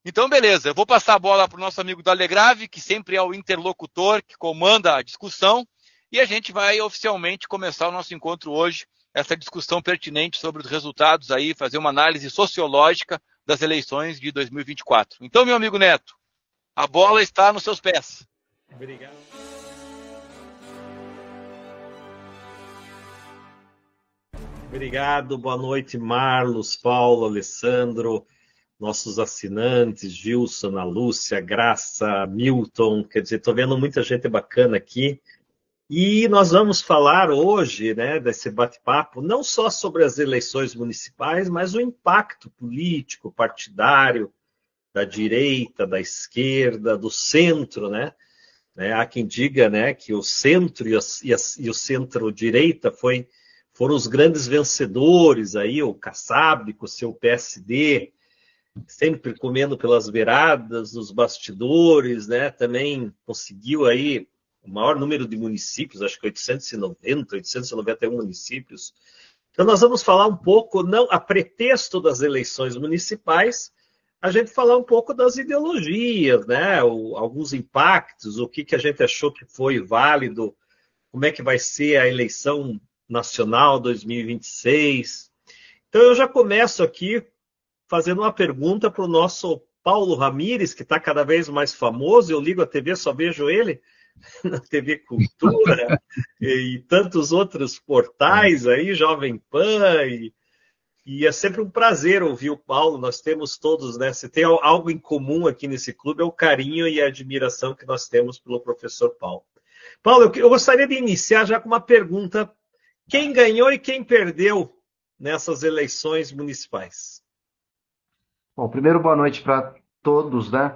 Então, beleza, eu vou passar a bola para o nosso amigo Dalegrave, que sempre é o interlocutor, que comanda a discussão, e a gente vai oficialmente começar o nosso encontro hoje, essa discussão pertinente sobre os resultados aí, fazer uma análise sociológica das eleições de 2024. Então, meu amigo Neto, a bola está nos seus pés. Obrigado. Obrigado, boa noite, Marlos, Paulo, Alessandro, nossos assinantes, Gilson, Ana Lúcia, Graça, Milton, quer dizer, estou vendo muita gente bacana aqui. E nós vamos falar hoje, né, desse bate-papo, não só sobre as eleições municipais, mas o impacto político, partidário, da direita, da esquerda, do centro, né? Há quem diga, né, que o centro e o centro-direita foram os grandes vencedores aí, o Kassab com o seu PSD, sempre comendo pelas beiradas, nos bastidores, né? Também conseguiu aí o maior número de municípios, acho que 890, 891 municípios. Então nós vamos falar um pouco, não a pretexto das eleições municipais, a gente falar um pouco das ideologias, né? Alguns impactos, o que a gente achou que foi válido, como é que vai ser a eleição nacional 2026. Então eu já começo aqui fazendo uma pergunta para o nosso Paulo Ramires, que está cada vez mais famoso. Eu ligo a TV, só vejo ele na TV Cultura e tantos outros portais aí, Jovem Pan, e é sempre um prazer ouvir o Paulo. Nós temos todos, né? Se tem algo em comum aqui nesse clube, é o carinho e a admiração que nós temos pelo professor Paulo. Paulo, eu gostaria de iniciar já com uma pergunta. Quem ganhou e quem perdeu nessas eleições municipais? Bom, primeiro, boa noite para todos, né?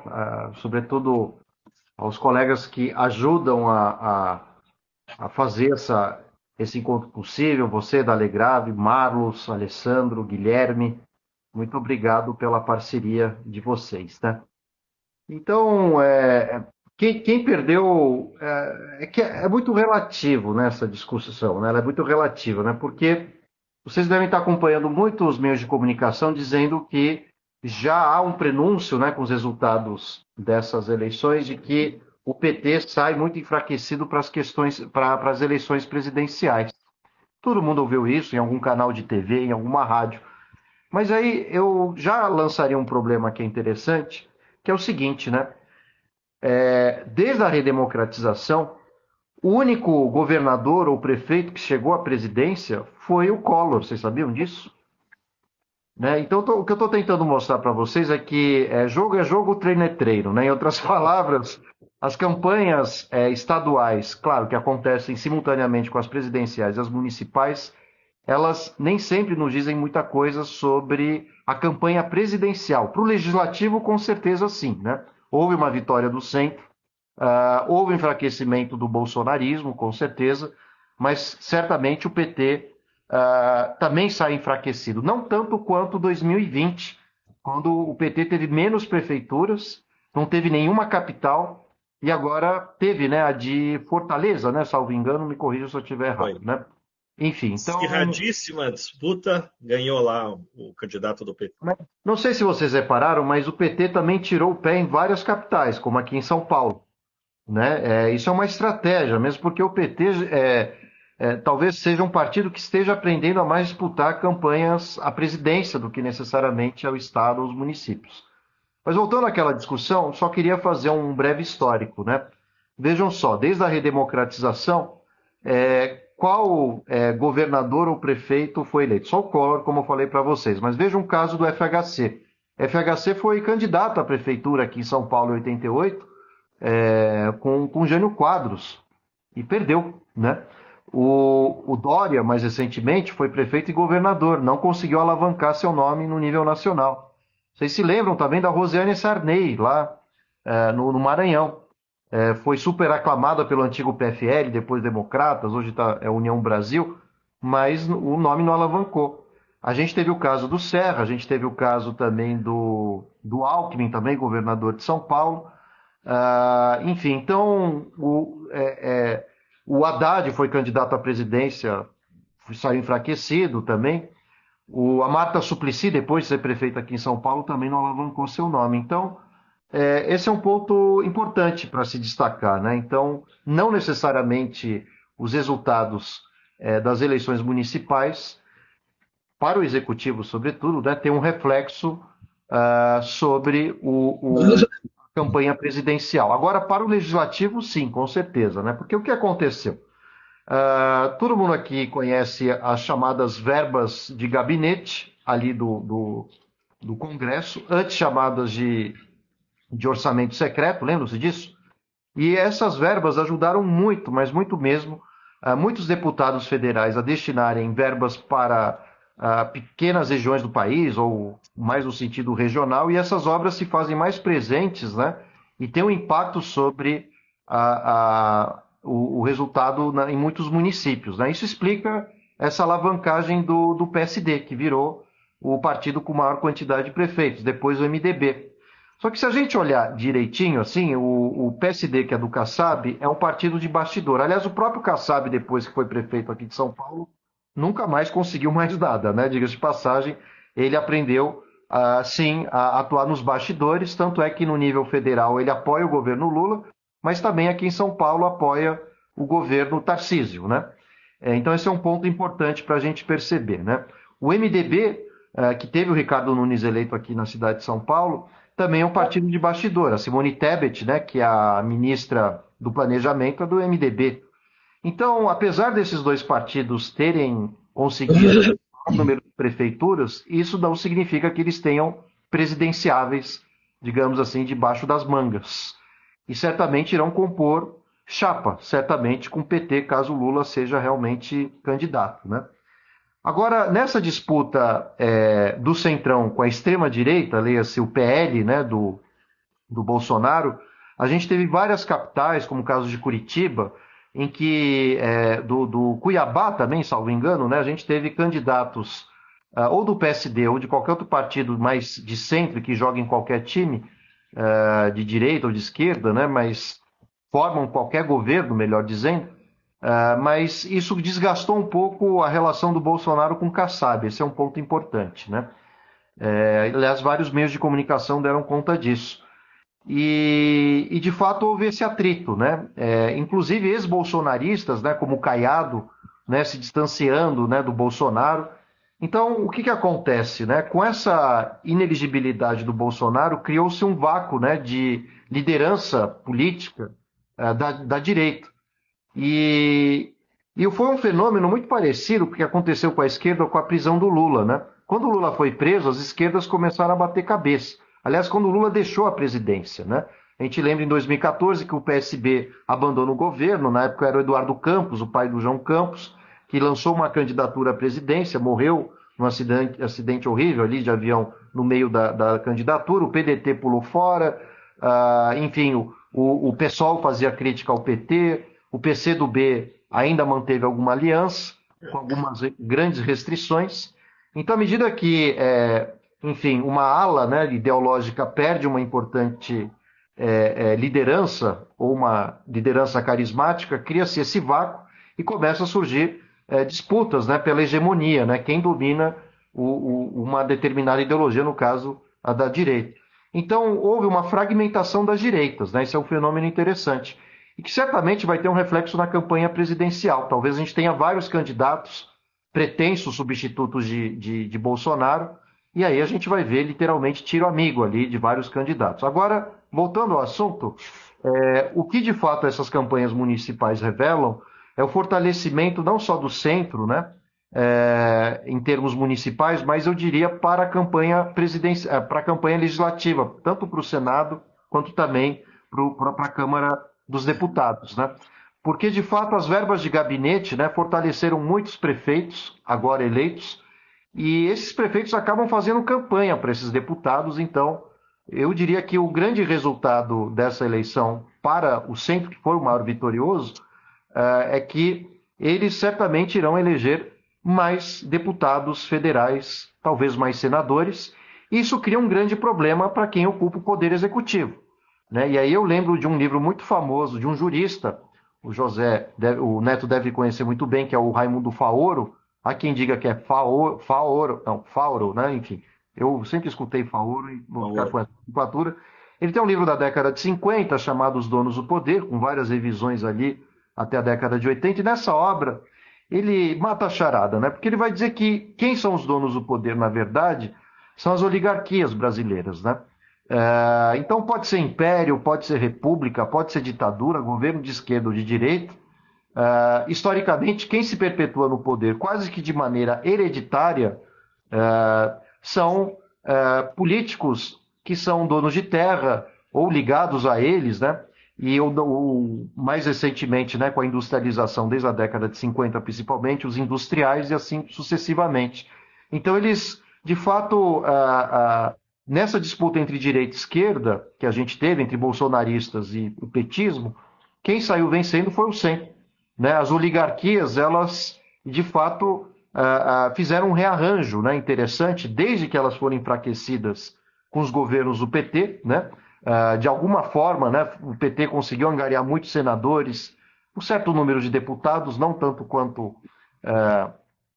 Sobretudo aos colegas que ajudam a fazer esse encontro possível. Você, Dalegrave, Marlos, Alessandro, Guilherme, muito obrigado pela parceria de vocês, né? Então, quem perdeu que é muito relativo nessa discussão, né? Ela é muito relativa, né? Porque vocês devem estar acompanhando muitos meios de comunicação dizendo que já há um prenúncio, né, com os resultados dessas eleições, de que o PT sai muito enfraquecido para as eleições presidenciais. Todo mundo ouviu isso em algum canal de TV, em alguma rádio. Mas aí eu já lançaria um problema que é interessante, que é o seguinte, né? Desde a redemocratização, o único governador ou prefeito que chegou à presidência foi o Collor. Vocês sabiam disso? Né? Então, o que eu estou tentando mostrar para vocês é que jogo, treino é treino. Né? Em outras palavras, as campanhas estaduais, claro, que acontecem simultaneamente com as presidenciais e as municipais, elas nem sempre nos dizem muita coisa sobre a campanha presidencial. Para o legislativo, com certeza sim. Né? Houve uma vitória do centro, houve enfraquecimento do bolsonarismo, com certeza, mas certamente o PT também sai enfraquecido. Não tanto quanto 2020, quando o PT teve menos prefeituras, não teve nenhuma capital, e agora teve, né, a de Fortaleza, né, salvo engano, me corrija se eu estiver errado. Né? Enfim, então... Acirradíssima disputa, ganhou lá o candidato do PT. Não sei se vocês repararam, mas o PT também tirou o pé em várias capitais, como aqui em São Paulo. Né? Isso é uma estratégia, mesmo porque o PT talvez seja um partido que esteja aprendendo a mais disputar campanhas à presidência do que necessariamente ao Estado ou aos municípios. Mas voltando àquela discussão, só queria fazer um breve histórico. Né? Vejam só, desde a redemocratização, qual governador ou prefeito foi eleito? Só o Collor, como eu falei para vocês. Mas vejam o caso do FHC. FHC foi candidato à prefeitura aqui em São Paulo em 88, com Jânio Quadros, e perdeu, né? O Dória, mais recentemente, foi prefeito e governador, não conseguiu alavancar seu nome no nível nacional. Vocês se lembram também da Rosiane Sarney, lá no Maranhão. Foi super aclamada pelo antigo PFL, depois Democratas, hoje é União Brasil, mas o nome não alavancou. A gente teve o caso do Serra, a gente teve o caso também do Alckmin, também governador de São Paulo. Enfim, então o Haddad foi candidato à presidência, saiu enfraquecido também. A Marta Suplicy, depois de ser prefeita aqui em São Paulo, também não alavancou seu nome. Então, esse é um ponto importante para se destacar, né? Então, não necessariamente os resultados das eleições municipais, para o executivo, sobretudo, né, tem um reflexo sobre a campanha presidencial. Agora, para o legislativo, sim, com certeza, né? Porque o que aconteceu? Todo mundo aqui conhece as chamadas verbas de gabinete ali do Congresso, antes chamadas de orçamento secreto, lembram-se disso? E essas verbas ajudaram muito, mas muito mesmo, muitos deputados federais a destinarem verbas para pequenas regiões do país, ou mais no sentido regional, e essas obras se fazem mais presentes, né? E têm um impacto sobre o resultado em muitos municípios, né? Isso explica essa alavancagem do PSD, que virou o partido com maior quantidade de prefeitos, depois o MDB. Só que se a gente olhar direitinho, assim, o PSD, que é do Kassab, é um partido de bastidor. Aliás, o próprio Kassab, depois que foi prefeito aqui de São Paulo, nunca mais conseguiu mais nada, né? Diga-se de passagem, ele aprendeu, sim, a atuar nos bastidores, tanto é que no nível federal ele apoia o governo Lula, mas também aqui em São Paulo apoia o governo Tarcísio, né? Então esse é um ponto importante para a gente perceber, né? O MDB, que teve o Ricardo Nunes eleito aqui na cidade de São Paulo, também é um partido de bastidor. A Simone Tebet, né, que é a ministra do Planejamento, é do MDB. Então, apesar desses dois partidos terem conseguido o número de prefeituras, isso não significa que eles tenham presidenciáveis, digamos assim, debaixo das mangas. E certamente irão compor chapa, certamente com o PT, caso Lula seja realmente candidato, né? Agora, nessa disputa do Centrão com a extrema-direita, leia-se o PL, né, do Bolsonaro, a gente teve várias capitais, como o caso de Curitiba, em que, do Cuiabá também, salvo engano, né, a gente teve candidatos ou do PSD ou de qualquer outro partido mais de centro que joga em qualquer time, de direita ou de esquerda, né, mas formam qualquer governo, melhor dizendo, mas isso desgastou um pouco a relação do Bolsonaro com o Kassab, esse é um ponto importante, né? Aliás, vários meios de comunicação deram conta disso. E de fato houve esse atrito, né? Inclusive ex-bolsonaristas, né, como o Caiado, né, se distanciando, né, do Bolsonaro. Então, o que acontece, né? Com essa ineligibilidade do Bolsonaro, criou-se um vácuo, né, de liderança política da direita. E foi um fenômeno muito parecido com o que aconteceu com a esquerda com a prisão do Lula, né? Quando o Lula foi preso, as esquerdas começaram a bater cabeça. Aliás, quando o Lula deixou a presidência, né? A gente lembra em 2014 que o PSB abandonou o governo, na época era o Eduardo Campos, o pai do João Campos, que lançou uma candidatura à presidência, morreu num acidente horrível ali de avião no meio da candidatura, o PDT pulou fora, enfim, o PSOL fazia crítica ao PT, o PCdoB ainda manteve alguma aliança, com algumas grandes restrições. Então, à medida que, enfim, uma ala, né, ideológica perde uma importante liderança, ou uma liderança carismática, cria-se esse vácuo e começa a surgir disputas, né, pela hegemonia, né, quem domina uma determinada ideologia, no caso, a da direita. Então, houve uma fragmentação das direitas, né, esse é um fenômeno interessante. E que certamente vai ter um reflexo na campanha presidencial. Talvez a gente tenha vários candidatos, pretensos substitutos de Bolsonaro, e aí a gente vai ver literalmente tiro amigo ali de vários candidatos. Agora, voltando ao assunto, o que de fato essas campanhas municipais revelam é o fortalecimento não só do centro, né, em termos municipais, mas eu diria para a campanha para a campanha legislativa, tanto para o Senado quanto também para a Câmara dos Deputados, né? Porque, de fato, as verbas de gabinete, né, fortaleceram muitos prefeitos, agora eleitos, e esses prefeitos acabam fazendo campanha para esses deputados. Então, eu diria que o grande resultado dessa eleição para o centro, que foi o maior vitorioso, é que eles certamente irão eleger mais deputados federais, talvez mais senadores. Isso cria um grande problema para quem ocupa o poder executivo, né? E aí eu lembro de um livro muito famoso de um jurista, o Neto deve conhecer muito bem, que é o Raimundo Faoro, Há quem diga que é Faoro, né? Enfim, eu sempre escutei Faoro e vou ficar com essa nomenclatura. Ele tem um livro da década de 50 chamado Os Donos do Poder, com várias revisões ali até a década de 80, e nessa obra ele mata a charada, né? Porque ele vai dizer que quem são os donos do poder, na verdade, são as oligarquias brasileiras, né? Então pode ser império, pode ser república, pode ser ditadura, governo de esquerda ou de direita. Historicamente, quem se perpetua no poder quase que de maneira hereditária são políticos que são donos de terra ou ligados a eles, né? E mais recentemente, né, com a industrialização, desde a década de 50 principalmente, os industriais e assim sucessivamente. Então eles, de fato, nessa disputa entre direita e esquerda, que a gente teve entre bolsonaristas e o petismo, quem saiu vencendo foi o centro, né? As oligarquias, elas, de fato, fizeram um rearranjo, né, interessante, desde que elas foram enfraquecidas com os governos do PT, né? De alguma forma, né, o PT conseguiu angariar muitos senadores, um certo número de deputados, não tanto quanto,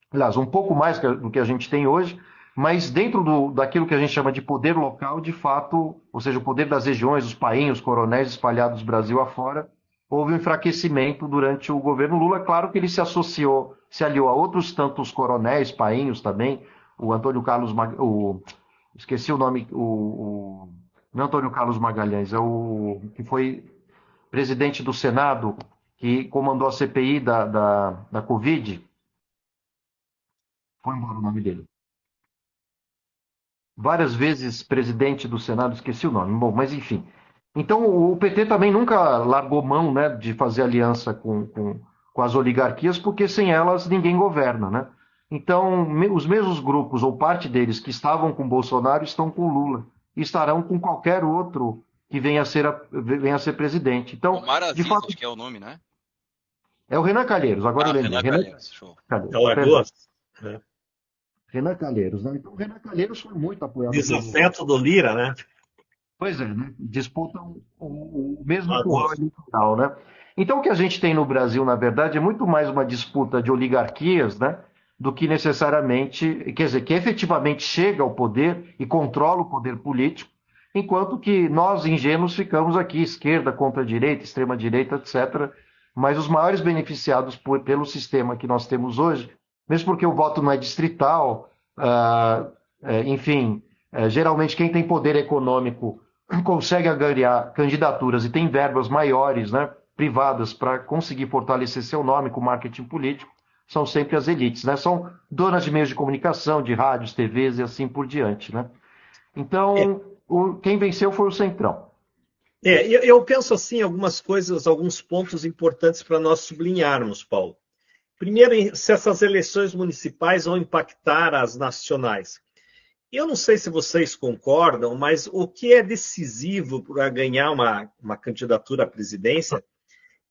aliás, um pouco mais do que a gente tem hoje, mas dentro daquilo que a gente chama de poder local, de fato, ou seja, o poder das regiões, os painhos, coronéis espalhados Brasil afora, houve um enfraquecimento durante o governo Lula. Claro que ele se aliou a outros tantos coronéis, painhos também, o Antônio Carlos, esqueci o nome, não é Antônio Carlos Magalhães, é o que foi presidente do Senado, que comandou a CPI da Covid. Foi embora o nome dele. Várias vezes presidente do Senado, esqueci o nome. Bom, mas enfim. Então o PT também nunca largou mão, né, de fazer aliança com as oligarquias, porque sem elas ninguém governa, né? Então, os mesmos grupos, ou parte deles, que estavam com Bolsonaro, estão com Lula. E estarão com qualquer outro que venha a ser presidente. Então, Omar Aziz, de fato, acho que é o nome, né? é o Renan Calheiros, agora eu lembrei. Renan Calheiros, show. Renan Calheiros, né? Então, o Renan Calheiros foi muito apoiado. Desafeto do Lira, né? Pois é, né? Disputam o mesmo curral eleitoral, né? Então, o que a gente tem no Brasil, na verdade, é muito mais uma disputa de oligarquias, né? Do que necessariamente, quer dizer, que efetivamente chega ao poder e controla o poder político, enquanto que nós, ingênuos, ficamos aqui, esquerda contra direita, extrema-direita, etc. Mas os maiores beneficiados pelo sistema que nós temos hoje, mesmo porque o voto não é distrital, enfim, geralmente quem tem poder econômico consegue angariar candidaturas e tem verbas maiores, né, privadas, para conseguir fortalecer seu nome com marketing político, são sempre as elites, né? São donas de meios de comunicação, de rádios, TVs e assim por diante, né? Então, quem venceu foi o Centrão. Eu penso assim, algumas coisas, alguns pontos importantes para nós sublinharmos, Paulo. Primeiro, se essas eleições municipais vão impactar as nacionais. Eu não sei se vocês concordam, mas o que é decisivo para ganhar uma candidatura à presidência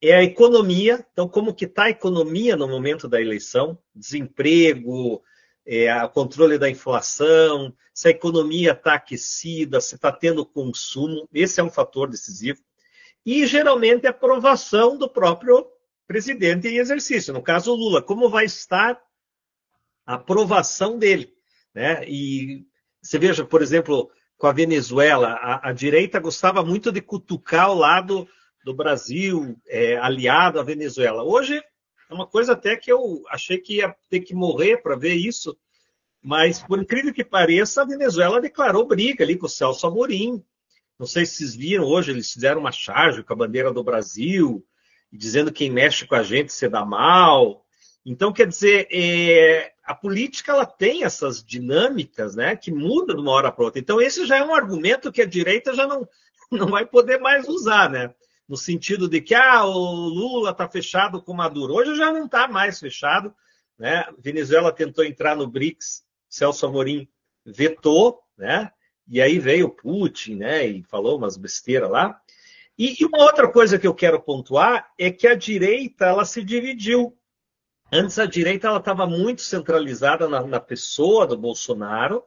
é a economia. Então, como que está a economia no momento da eleição? Desemprego, o controle da inflação, se a economia está aquecida, se está tendo consumo. Esse é um fator decisivo. E, geralmente, a aprovação do próprio presidente em exercício. No caso, o Lula. Como vai estar a aprovação dele, né? E você veja, por exemplo, com a Venezuela, a direita gostava muito de cutucar o lado do Brasil, aliado à Venezuela. Hoje é uma coisa até que eu achei que ia ter que morrer para ver isso, mas, por incrível que pareça, a Venezuela declarou briga ali com o Celso Amorim. Não sei se vocês viram, hoje eles fizeram uma charge com a bandeira do Brasil, dizendo que quem mexe com a gente se dá mal. Então, quer dizer, a política ela tem essas dinâmicas, né, que mudam de uma hora para outra. Então, esse já é um argumento que a direita já não vai poder mais usar, né? No sentido de que o Lula está fechado com o Maduro. Hoje já não está mais fechado, né? Venezuela tentou entrar no BRICS, Celso Amorim vetou, né? E aí veio o Putin, né? E falou umas besteiras lá. E uma outra coisa que eu quero pontuar é que a direita ela se dividiu. Antes a direita ela estava muito centralizada na pessoa do Bolsonaro.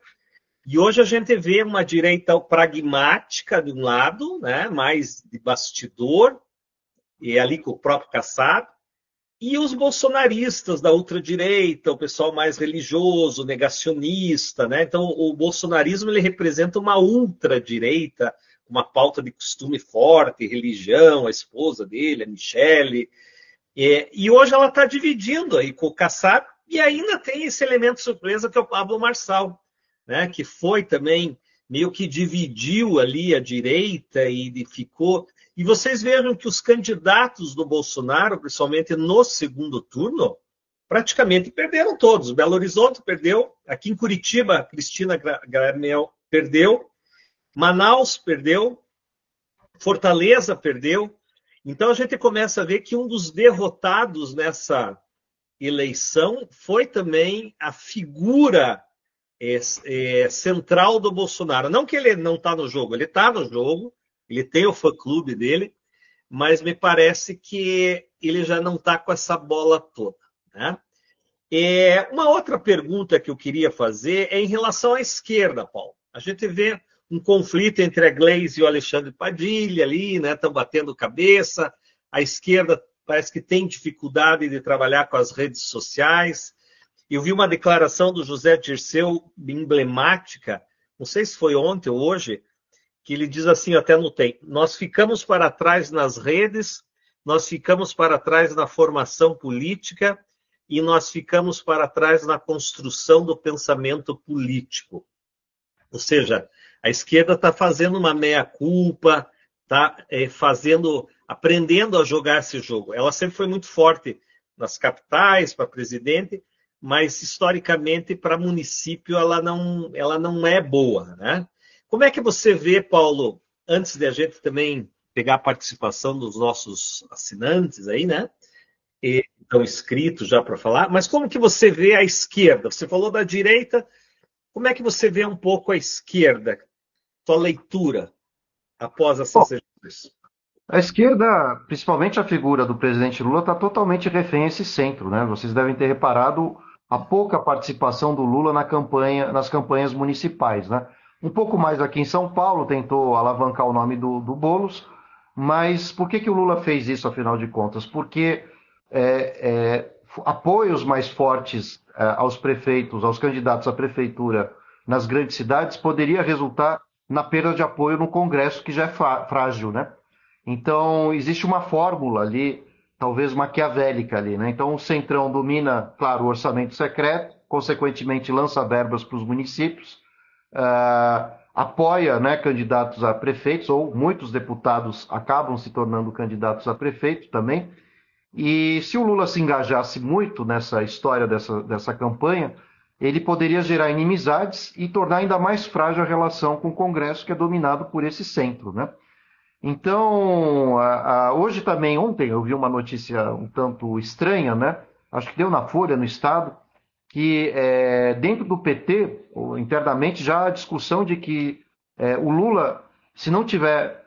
E hoje a gente vê uma direita pragmática de um lado, né, mais de bastidor, e ali com o próprio Kassab, e os bolsonaristas da ultradireita, o pessoal mais religioso, negacionista, né? Então, o bolsonarismo ele representa uma ultradireita, uma pauta de costume forte, religião, a esposa dele, a Michelle. E hoje ela está dividindo aí com o Kassab, e ainda tem esse elemento surpresa que é o Pablo Marçal, né? Que foi também meio que dividiu ali a direita e ficou. E vocês vejam que os candidatos do Bolsonaro, principalmente no segundo turno, praticamente perderam todos. Belo Horizonte perdeu, aqui em Curitiba, Cristina Granel perdeu, Manaus perdeu, Fortaleza perdeu. Então a gente começa a ver que um dos derrotados nessa eleição foi também a figura central do Bolsonaro. Não que ele não está no jogo, ele está no jogo, ele tem o fã-clube dele, mas me parece que ele já não está com essa bola toda, né? Uma outra pergunta que eu queria fazer é em relação à esquerda, Paulo. A gente vê um conflito entre a Gleisi e o Alexandre Padilha ali, né? Estão batendo cabeça. A esquerda parece que tem dificuldade de trabalhar com as redes sociais. Eu vi uma declaração do José Dirceu emblemática, não sei se foi ontem ou hoje, que ele diz assim, eu até anotei: nós ficamos para trás nas redes, nós ficamos para trás na formação política e nós ficamos para trás na construção do pensamento político. Ou seja, a esquerda está fazendo uma meia-culpa, está aprendendo a jogar esse jogo. Ela sempre foi muito forte nas capitais, para presidente, mas historicamente para município ela não é boa, né? Como é que você vê, Paulo, antes de a gente também pegar a participação dos nossos assinantes aí, né? E estão inscritos já para falar, mas como que você vê a esquerda? Você falou da direita, como é que você vê um pouco a esquerda? Sua leitura após essas eleições? A esquerda, principalmente a figura do presidente Lula, está totalmente refém a esse centro, né? Vocês devem ter reparado a pouca participação do Lula nas campanhas municipais, né? Um pouco mais aqui em São Paulo, tentou alavancar o nome do Boulos, mas por que o Lula fez isso, afinal de contas? Porque apoios mais fortes aos prefeitos, aos candidatos à prefeitura nas grandes cidades, poderia resultar na perda de apoio no Congresso, que já é frágil, né? Então, existe uma fórmula ali, talvez maquiavélica ali, né? Então, o Centrão domina, claro, o orçamento secreto, consequentemente lança verbas para os municípios, apoia, né, candidatos a prefeitos, ou muitos deputados acabam se tornando candidatos a prefeito também. E se o Lula se engajasse muito nessa história dessa campanha, ele poderia gerar inimizades e tornar ainda mais frágil a relação com o Congresso, que é dominado por esse centro, né? Então, hoje também, ontem, eu vi uma notícia um tanto estranha, né? Acho que deu na Folha, no Estado, que dentro do PT, internamente, já há a discussão de que o Lula, se não tiver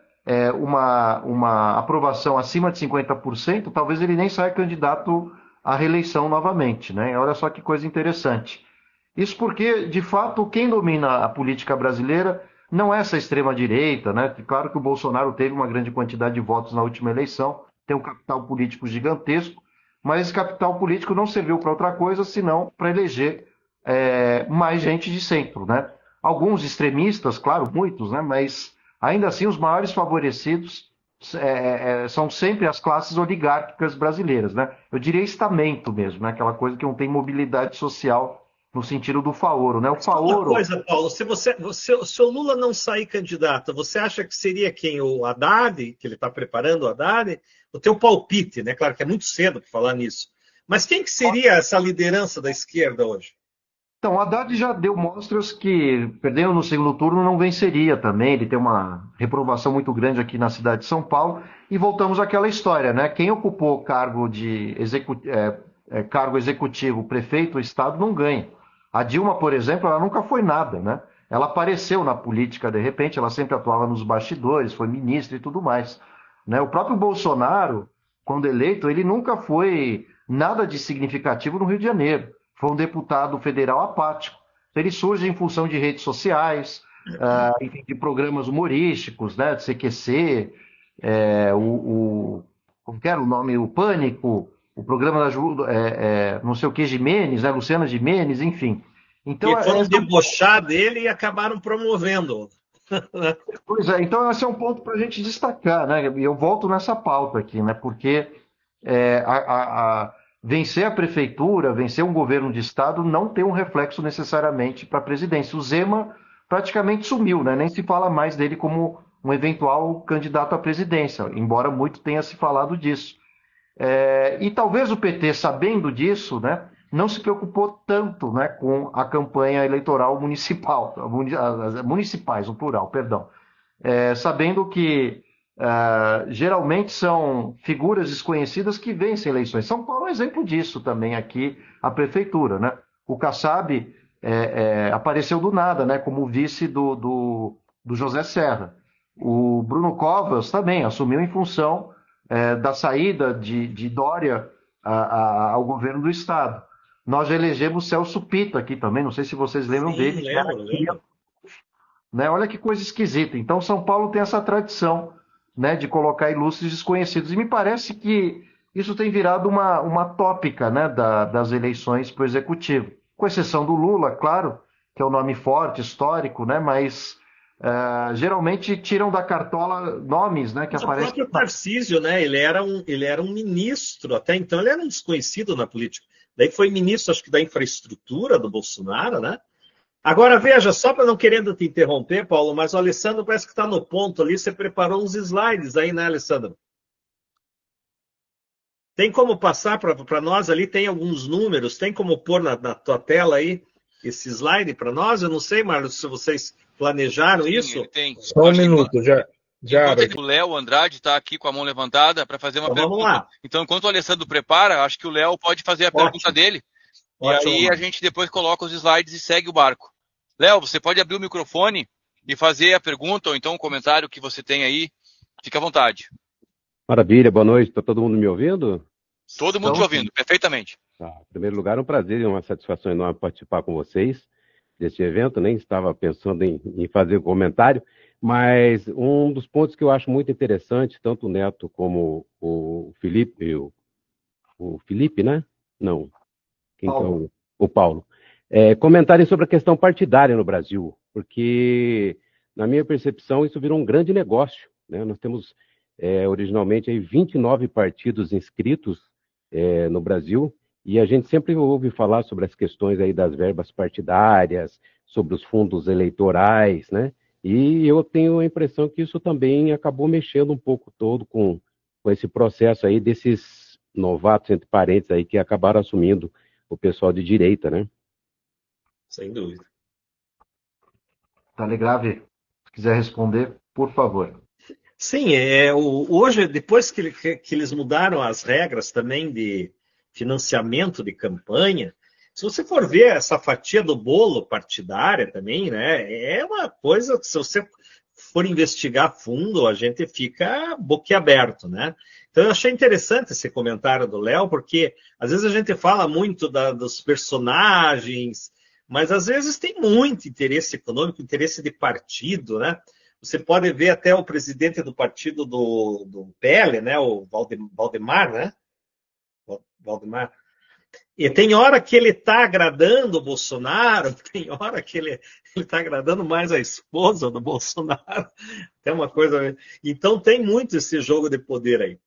uma aprovação acima de 50%, talvez ele nem saia candidato à reeleição novamente, né? Olha só que coisa interessante. Isso porque, de fato, quem domina a política brasileira não é essa extrema-direita, né? Claro que o Bolsonaro teve uma grande quantidade de votos na última eleição, tem um capital político gigantesco, mas esse capital político não serviu para outra coisa senão para eleger mais gente de centro, né? Alguns extremistas, claro, muitos, né? Mas ainda assim os maiores favorecidos são sempre as classes oligárquicas brasileiras, né? Eu diria estamento mesmo, né? Aquela coisa que não tem mobilidade social no sentido do Faoro, né? O Faoro... Uma coisa, Paulo, se o Lula não sair candidato, você acha que seria quem? O Haddad, que ele está preparando o Haddad? O teu palpite, né? Claro que é muito cedo para falar nisso. Mas quem que seria essa liderança da esquerda hoje? Então, o Haddad já deu mostras que, perdendo no segundo turno, não venceria também. Ele tem uma reprovação muito grande aqui na cidade de São Paulo. E voltamos àquela história, né? Quem ocupou cargo cargo executivo, prefeito, o Estado, não ganha. A Dilma, por exemplo, ela nunca foi nada, né? Ela apareceu na política de repente, ela sempre atuava nos bastidores, foi ministra e tudo mais, né? O próprio Bolsonaro, quando eleito, ele nunca foi nada de significativo no Rio de Janeiro. Foi um deputado federal apático. Ele surge em função de redes sociais, enfim, de programas humorísticos, né? De CQC, como que era o nome? O Pânico, o programa da não sei o que Gimenez, né, Luciana Gimenez, enfim. Então, que foram debochar dele e acabaram promovendo. Pois é, então esse é um ponto para a gente destacar, né? E eu volto nessa pauta aqui, né? Porque vencer a prefeitura, vencer um governo de estado, não tem um reflexo necessariamente para a presidência. O Zema praticamente sumiu, né? Nem se fala mais dele como um eventual candidato à presidência, embora muito tenha se falado disso. E talvez o PT, sabendo disso, né, não se preocupou tanto, né, com a campanha eleitoral municipal, municipais, no plural, perdão. Sabendo que geralmente são figuras desconhecidas que vencem eleições. São Paulo é um exemplo disso também aqui, a prefeitura, né? O Kassab apareceu do nada, né, como vice do José Serra. O Bruno Covas também assumiu em função da saída de Dória ao governo do Estado. Nós já elegemos Celso Pitta aqui também, não sei se vocês lembram dele. Lembro. Né? Olha que coisa esquisita. Então, São Paulo tem essa tradição, né, de colocar ilustres desconhecidos. E me parece que isso tem virado uma tópica, né, das eleições para o Executivo. Com exceção do Lula, claro, que é um nome forte, histórico, né, mas geralmente tiram da cartola nomes, né, que aparecem. O próprio Tarcísio, né, ele era um ministro, até então ele era um desconhecido na política. Daí foi ministro, acho que da infraestrutura do Bolsonaro, né? Agora, veja, só para não querendo te interromper, Paulo, mas o Alessandro parece que está no ponto ali, você preparou uns slides aí, né, Alessandro? Tem como passar para nós ali, tem alguns números, tem como pôr na tua tela aí esse slide para nós? Eu não sei, Marlos, se vocês planejaram isso. Tem. Só um minuto, já. O Léo Andrade está aqui com a mão levantada para fazer uma pergunta. Vamos lá. Então, enquanto o Alessandro prepara, acho que o Léo pode fazer a pergunta dele. Ótimo. E aí a gente depois coloca os slides e segue o barco. Léo, você pode abrir o microfone e fazer a pergunta ou então o comentário que você tem aí. Fica à vontade. Maravilha, boa noite. Está todo mundo me ouvindo? Todo mundo te ouvindo, perfeitamente. Tá. Em primeiro lugar, é um prazer e uma satisfação enorme participar com vocês deste evento. Nem estava pensando em fazer um comentário, mas um dos pontos que eu acho muito interessante, tanto o Neto como o Felipe, o Felipe, né? Não. Então, o Paulo. Comentarem sobre a questão partidária no Brasil, porque, na minha percepção, isso virou um grande negócio, né? Nós temos, originalmente, aí 29 partidos inscritos no Brasil, e a gente sempre ouve falar sobre as questões aí das verbas partidárias, sobre os fundos eleitorais, né? E eu tenho a impressão que isso também acabou mexendo um pouco todo com esse processo aí desses novatos, entre parênteses, aí, que acabaram assumindo o pessoal de direita, né? Sem dúvida. Telegrave, se quiser responder, por favor. Sim, hoje, depois que eles mudaram as regras também de financiamento de campanha, se você for ver essa fatia do bolo partidária também, né, é uma coisa que, se você for investigar a fundo, a gente fica boquiaberto, né? Então, eu achei interessante esse comentário do Léo, porque às vezes a gente fala muito dos personagens, mas às vezes tem muito interesse econômico, interesse de partido, né? Você pode ver até o presidente do partido do PL, né? O Valdemar, né? Valdemar. E tem hora que ele está agradando o Bolsonaro, tem hora que ele está agradando mais a esposa do Bolsonaro. Tem uma coisa. Então tem muito esse jogo de poder aí.